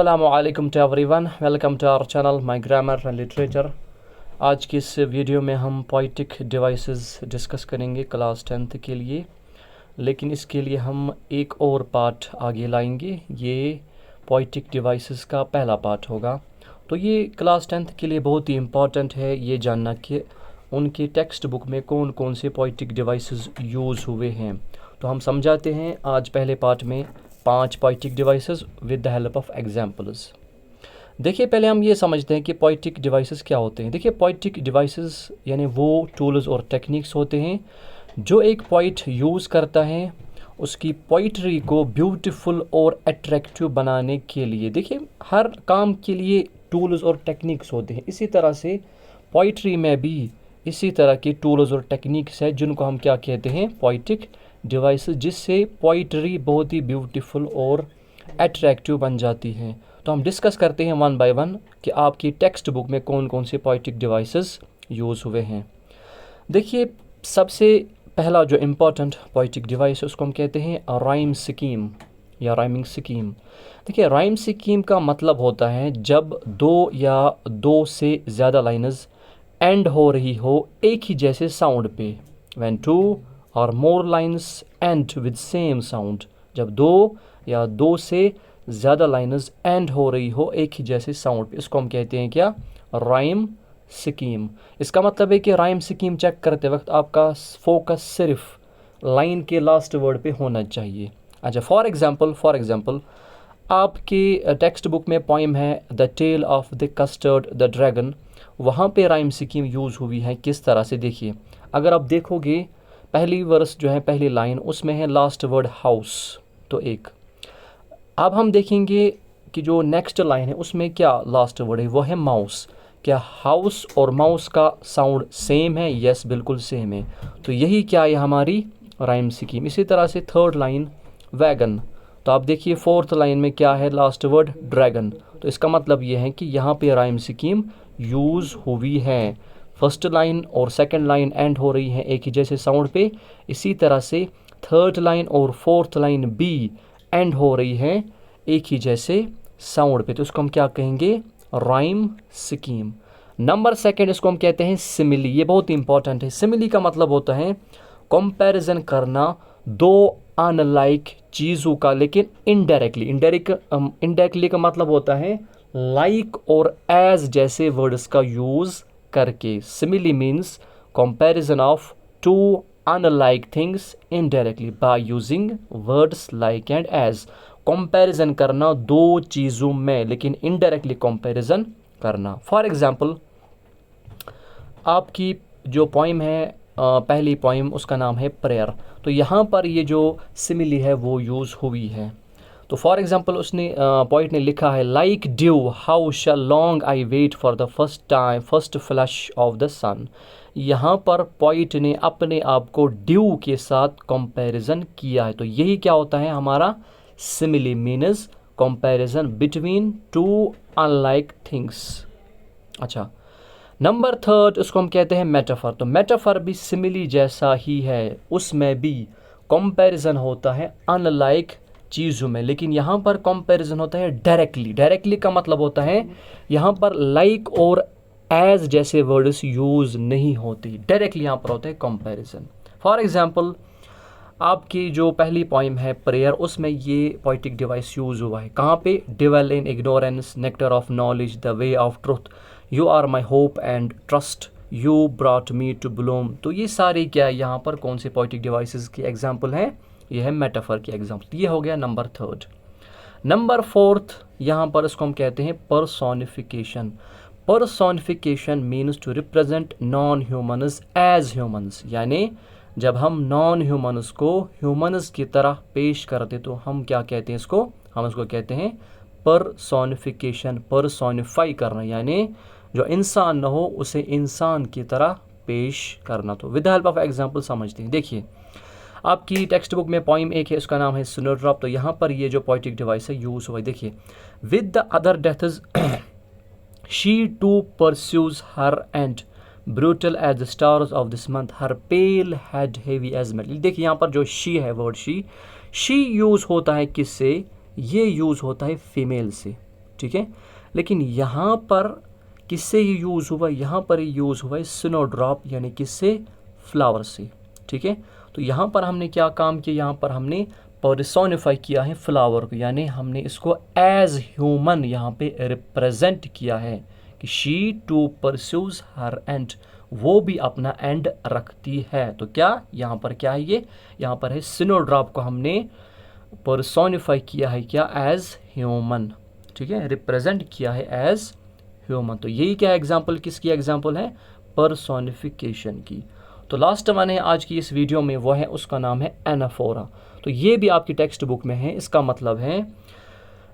Assalamualaikum to everyone. Welcome to our channel My Grammar and Literature. आज की इस video में हम पोइटिक डिवाइसेस डिस्कस करेंगे क्लास 10th के लिए, लेकिन इसके लिए हम एक और पार्ट आगे लाएंगे। ये पोइटिक डिवाइसेस का पहला पार्ट होगा। तो ये क्लास 10th के लिए बहुत ही इम्पॉर्टेंट है ये जानना कि उनके टेक्स्ट बुक में कौन कौन से पोइटिक डिवाइसेस यूज़ हुए हैं। तो हम समझाते हैं आज पहले पार्ट में 5 poetic devices with the help of examples. देखिए, पहले हम ये समझते हैं कि पोइटिक डिवाइसेस क्या होते हैं। देखिए, पोइटिक डिवाइसेस यानी वो टूल्स और टेक्निक्स होते हैं जो एक पोइट यूज़ करता है उसकी पोइट्री को ब्यूटीफुल और अट्रैक्टिव बनाने के लिए। देखिए, हर काम के लिए टूल्स और टेक्निक्स होते हैं, इसी तरह से पोइट्री में भी इसी तरह की टूल्स और टेक्निक्स है जिनको हम क्या कहते हैं, पोइटिक डिवाइसेस, जिससे पोइट्री बहुत ही ब्यूटीफुल और अट्रैक्टिव बन जाती है। तो हम डिस्कस करते हैं वन बाय वन कि आपकी टेक्स्ट बुक में कौन कौन से पोइटिक डिवाइसेस यूज़ हुए हैं। देखिए, सबसे पहला जो इम्पोर्टेंट पोइटिक डिवाइस है उसको हम कहते हैं राइम स्कीम या राइमिंग स्कीम। देखिए, राइम स्कीम का मतलब होता है जब दो या दो से ज़्यादा लाइन्स एंड हो रही हो एक ही जैसे साउंड पे। व्हेन टू और more lines and with same sound, जब दो या दो से ज़्यादा लाइन्स एंड हो रही हो एक ही जैसे साउंड पे, इसको हम कहते हैं क्या, राइम स्कीम। इसका मतलब है कि राइम स्कीम चेक करते वक्त आपका फोकस सिर्फ लाइन के लास्ट वर्ड पे होना चाहिए। अच्छा, फॉर एग्जांपल आपके टेक्स्ट बुक में पोइम है the tale of the custard the dragon, वहाँ पे राइम स्कीम यूज़ हुई है। किस तरह से, देखिए, अगर आप देखोगे पहली वर्स जो है, पहली लाइन, उसमें है लास्ट वर्ड हाउस, तो एक। अब हम देखेंगे कि जो नेक्स्ट लाइन है उसमें क्या लास्ट वर्ड है, वो है माउस। क्या हाउस और माउस का साउंड सेम है? यस, बिल्कुल सेम है। तो यही क्या है हमारी राइम स्कीम। इसी तरह से थर्ड लाइन वैगन, तो आप देखिए फोर्थ लाइन में क्या है, लास्ट वर्ड ड्रैगन। तो इसका मतलब ये है कि यहाँ पे राइम स्कीम यूज़ हुई है। फर्स्ट लाइन और सेकंड लाइन एंड हो रही है एक ही जैसे साउंड पे, इसी तरह से थर्ड लाइन और फोर्थ लाइन भी एंड हो रही है एक ही जैसे साउंड पे। तो इसको हम क्या कहेंगे, राइम स्कीम। नंबर सेकंड, इसको हम कहते हैं सिमिली। ये बहुत इंपॉर्टेंट है। सिमिली का मतलब होता है कंपैरिजन करना दो अनलाइक चीज़ों का, लेकिन इनडायरेक्टली का मतलब होता है लाइक और एज जैसे वर्ड्स का यूज़ करके। Simile means comparison of two unlike things indirectly by using words like and as. Comparison करना दो चीज़ों में, लेकिन इनडायरेक्टली कंपैरिजन करना। फॉर एग्जांपल, आपकी जो पोइम है पहली पोइम, उसका नाम है प्रेयर, तो यहाँ पर ये जो सिमिली है वो यूज़ हुई है। तो फॉर एग्जांपल उसने पोइट ने लिखा है like dew how shall long I wait for the first flash of the sun. यहाँ पर पोइट ने अपने आप को ड्यू के साथ कंपैरिजन किया है। तो यही क्या होता है हमारा simile, means comparison between two unlike things. अच्छा, नंबर थर्ड, उसको हम कहते हैं मेटाफर। तो मेटाफर भी सिमिली जैसा ही है, उसमें भी कंपैरिजन होता है अनलाइक चीज़ों में, लेकिन यहाँ पर कंपैरिजन होता है डायरेक्टली का मतलब होता है यहाँ पर लाइक और एज जैसे वर्ड्स यूज़ नहीं होती, डायरेक्टली यहाँ पर होता है कंपैरिजन। फॉर एग्जांपल, आपकी जो पहली पोइम है प्रेयर, उसमें ये पोइटिक डिवाइस यूज़ हुआ है। कहाँ पे, dwell in ignorance nectar of knowledge the way of truth you are my hope and trust you brought me to bloom. तो ये सारे क्या है, यहाँ पर कौन से पोइटिक डिवाइसेस की एग्जाम्पल हैं, ये है मेटाफर की एग्जाम्पल। ये हो गया नंबर थर्ड। नंबर फोर्थ, यहाँ पर इसको हम कहते हैं personification. Personification means to represent non humans as humans, यानी जब हम नॉन ह्यूमन्स को ह्यूमन्स की तरह पेश करते तो हम क्या कहते हैं इसको, हम इसको कहते हैं पर्सोनिफिकेशन। पर्सोनिफाई करना यानी जो इंसान न हो उसे इंसान की तरह पेश करना। तो with the help of example समझते हैं। देखिए, आपकी टेक्स्ट बुक में पोइम एक है, उसका नाम है स्नोड्रॉप। तो यहाँ पर ये जो पोइटिक डिवाइस है यूज़ हुआ है। देखिए, with the other deaths she too pursues her and brutal as the stars of this month her pale head heavy as metal. देखिए, यहाँ पर जो शी है, वर्ड शी यूज़ होता है किससे, ये यूज़ होता है फीमेल से। ठीक है। लेकिन यहाँ पर किससे ये यूज़ हुआ, यहाँ पर यूज़ हुआ है स्नोड्रॉप यानी किससे, फ्लावर से, ठीक है। तो यहाँ पर हमने क्या काम किया, यहाँ पर हमने पर्सोनिफाई किया है फ्लावर को, यानी हमने इसको एज ह्यूमन यहाँ पे रिप्रेजेंट किया है कि she too pursues her and, वो भी अपना एंड रखती है। तो क्या यहाँ पर क्या है, ये यहाँ पर है स्नोड्रॉप को हमने पर्सोनिफाई किया है क्या, एज ह्यूमन, ठीक है, रिप्रेजेंट किया है एज ह्यूमन। तो यही क्या एग्जाम्पल, किसकी एग्जाम्पल है, पर्सोनिफिकेशन की। तो लास्ट वन है आज की इस वीडियो में, वो है, उसका नाम है एनाफोरा। तो ये भी आपकी टेक्स्ट बुक में है। इसका मतलब है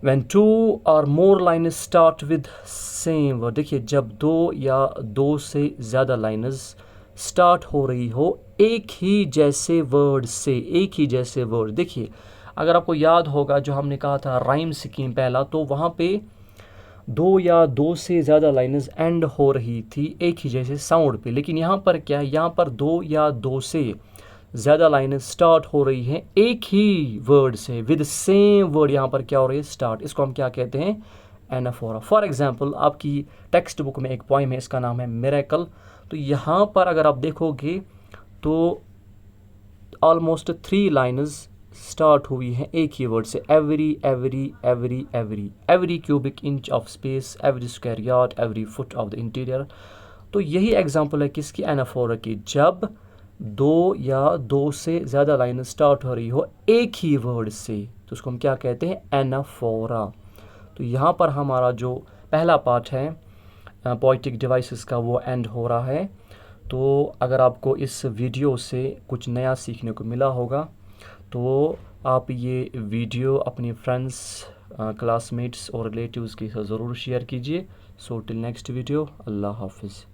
when 2 or more lines start with same word. देखिए जब 2 या 2 से ज़्यादा लाइन्स स्टार्ट हो रही हो एक ही जैसे वर्ड से, एक ही जैसे वर्ड। देखिए अगर आपको याद होगा जो हमने कहा था राइम स्कीम पहला, तो वहाँ पे 2 या 2 से ज़्यादा लाइन्स एंड हो रही थी एक ही जैसे साउंड पे। लेकिन यहाँ पर क्या है, यहाँ पर 2 या 2 से ज़्यादा लाइनें स्टार्ट हो रही हैं एक ही वर्ड से, विद सेम वर्ड यहाँ पर क्या हो रही है, स्टार्ट। इसको हम क्या कहते हैं, एनाफोरा। फॉर एग्जांपल आपकी टेक्स्ट बुक में एक पोइम है, इसका नाम है मिरेकल। तो यहाँ पर अगर आप देखोगे तो ऑलमोस्ट 3 लाइन्स स्टार्ट हुई हैं एक ही वर्ड से, every every every every, every cubic inch of space, every square yard, every foot of the interior. तो यही एग्जांपल है किसकी, एनाफोरा की। जब 2 या 2 से ज़्यादा लाइन स्टार्ट हो रही हो एक ही वर्ड से, तो उसको हम क्या कहते हैं, एनाफोरा। तो यहाँ पर हमारा जो पहला पार्ट है पोएटिक डिवाइसेस का, वो एंड हो रहा है। तो अगर आपको इस वीडियो से कुछ नया सीखने को मिला होगा तो आप ये वीडियो अपनी फ्रेंड्स, क्लासमेट्स और रिलेटिव्स के साथ ज़रूर शेयर कीजिए। सो टिल नेक्स्ट वीडियो, अल्लाह हाफिज़।